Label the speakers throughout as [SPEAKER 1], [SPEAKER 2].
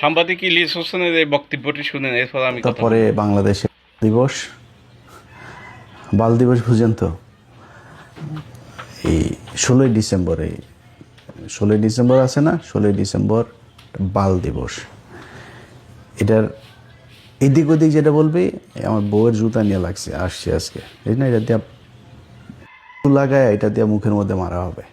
[SPEAKER 1] সাংবাদিক ইলিয়াস হোসেনের এই বক্তব্যটি শুনেন, এরপর আমি কথা
[SPEAKER 2] তারপরে
[SPEAKER 1] বলবো।
[SPEAKER 2] বাংলাদেশে দিবস, বাল দিবস বুঝেন তো? এই 16ই ডিসেম্বরে, 16ই ডিসেম্বর আছে না, 16ই ডিসেম্বর বাল দিবস। এটার এদিক ওদিক যেটা বলবি, আমার বউয়ের জুতা নিয়ে লাগছে আসছে আজকে, এই না, এটা দিয়ে লাগায়, এটা দিয়ে মুখের মধ্যে মারা হবে।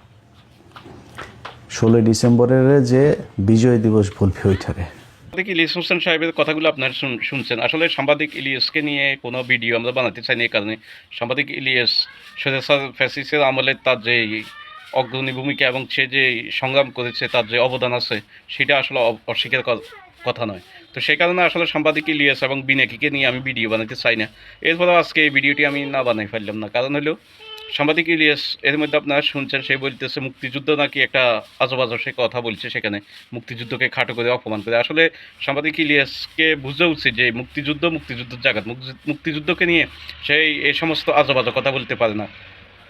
[SPEAKER 2] 16ই ডিসেম্বরের যে বিজয় দিবস বলবে ওইটারে।
[SPEAKER 1] সাংবাদিক ইলিয়াস হোসেন সাহেবের কথাগুলো আপনারা শুনছেন। আসলে সাংবাদিক ইলিয়াসকে নিয়ে কোনো ভিডিও আমরা বানাতে চাইনি এই কারণে, সাংবাদিক ইলিয়াস সৈয়দ ফ্যাসিসের আমলে তার যে অগ্রণী ভূমিকা এবং সে যে সংগ্রাম করেছে, তার যে অবদান আছে, সেটা আসলে অস্বীকার কথা নয়। তো সেই কারণে আসলে সাংবাদিক ইলিয়াস এবং বিনাকিকে নিয়ে আমি ভিডিও বানাতে চাই না। এরপরেও আজকে এই ভিডিওটি আমি না বানাই ফেললাম না, কারণ হলো সাংবাদিক ইলিয়াস এর মধ্যে আপনারা শুনছেন, সে বলতেছে মুক্তিযুদ্ধ নাকি একটা আজব আজব সে কথা বলছে, সেখানে মুক্তিযুদ্ধকে খাটো করে অপমান করে। আসলে সাংবাদিক ইলিয়াসকে বুঝা উচিত যে মুক্তিযুদ্ধের জায়গা, মুক্তিযুদ্ধকে নিয়ে সেই এই সমস্ত আজব আজব কথা বলতে পারে না।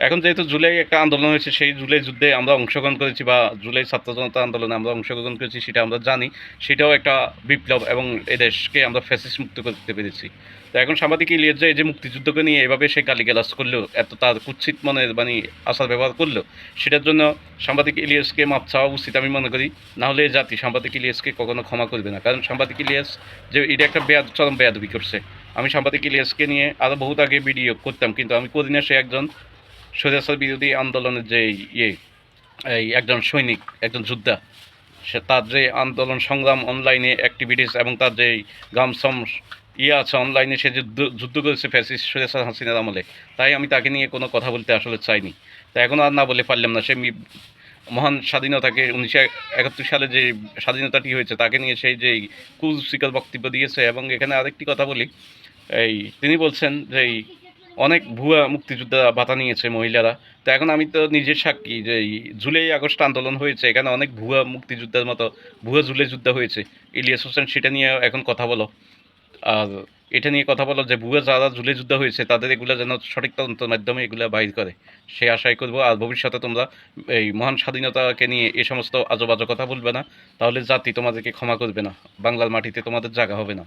[SPEAKER 1] এখন যেহেতু জুলাই একটা আন্দোলন হয়েছে, সেই জুলাই যুদ্ধে আমরা অংশগ্রহণ করেছি, বা জুলাই ছাত্র জনতা আন্দোলনে আমরা অংশগ্রহণ করেছি, সেটা আমরা জানি। সেটাও একটা বিপ্লব এবং এদেশকে আমরা ফ্যাসিস্ট মুক্ত করতে পেরেছি। তো এখন সাংবাদিক ইলিয়াস যে এই যে মুক্তিযুদ্ধকে নিয়ে এভাবে সে গালিগালাজ করলো, এত তার কুৎসিত মনের মানে আচার ব্যবহার করলো, সেটার জন্য সাংবাদিক ইলিয়াসকে মাপ চাওয়া উচিত আমি মনে করি। না হলে জাতি সাংবাদিক ইলিয়াসকে কখনো ক্ষমা করবে না, কারণ সাংবাদিক ইলিয়াস যে এটা একটা চরম বেয়াদবি করছে। আমি সাংবাদিক ইলিয়াসকে নিয়ে আরও বহুত আগে ভিডিও করতাম, কিন্তু আমি করি না। সে একজন স্বৈরাচার বিরোধী আন্দোলনের যে এই একজন সৈনিক, একজন যোদ্ধা। সে তার যে আন্দোলন সংগ্রাম, অনলাইনে অ্যাক্টিভিটিস এবং তার যে গামসম আছে অনলাইনে, সে যে যুদ্ধ করেছে ফ্যাসিস্ট স্বৈরাচার হাসিনার আমলে, তাই আমি তাকে নিয়ে কোনো কথা বলতে আসলে চাইনি। তাই এখন আর না বলে পারলাম না। সে মহান স্বাধীনতাকে 1971 সালে যে স্বাধীনতাটি হয়েছে, তাকে নিয়ে সেই যে কুরুচিকর বক্তব্য দিয়েছে। এবং এখানে আরেকটি কথা বলি, তিনি বলছেন যে অনেক ভুয়া মুক্তিযোদ্ধা ভাতা নিয়েছে মহিলারা। তো এখন আমি তো নিজের সাক্ষী যে জুলাই আগস্ট আন্দোলন হয়েছে, এখানে অনেক ভুয়া মুক্তিযোদ্ধার মতো ভুয়া জুলাই যুদ্ধ হয়েছে। ইলিয়াস হোসেন সেটা নিয়ে এখন কথা বলো, আর এটা নিয়ে কথা বলো যে ভুয়া যারা জুলাই যুদ্ধ হয়েছে তাদের এগুলো যেন সঠিক তদন্তের মাধ্যমে এগুলো বাইর করে, সে আশাই করবো। আর ভবিষ্যতে তোমরা এই মহান স্বাধীনতাকে নিয়ে এই সমস্ত আজব আজব কথা বলবে না, তাহলে জাতি তোমাদেরকে ক্ষমা করবে না, বাংলার মাটিতে তোমাদের জায়গা হবে না।